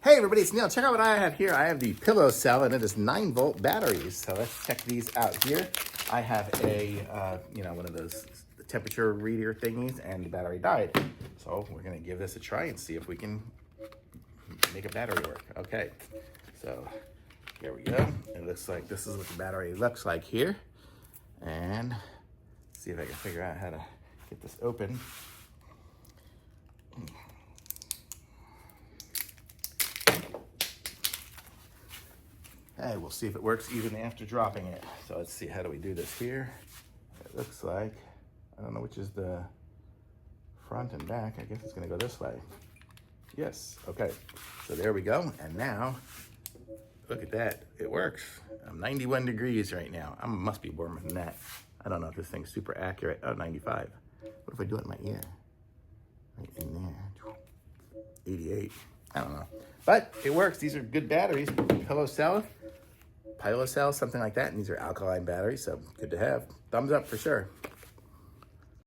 Hey everybody, it's Neil. Check out what I have here. I have the PILOCEL and it is 9-volt batteries. So let's check these out here. I have a, one of those temperature reader thingies and the battery died. So we're gonna give this a try and see if we can make a battery work. Okay, so here we go. It looks like this is what the battery looks like here. And see if I can figure out how to get this open. Hey, we'll see if it works even after dropping it. So let's see, how do we do this here? It looks like, I don't know which is the front and back. I guess it's gonna go this way. Yes, okay. So there we go. And now, look at that, it works. I'm 91 degrees right now. I must be warmer than that. I don't know if this thing's super accurate. Oh, 95. What if I do it in my ear? Right in there. 88. I don't know. But it works. These are good batteries. PILOCEL, something like that. And these are alkaline batteries, so good to have. Thumbs up for sure.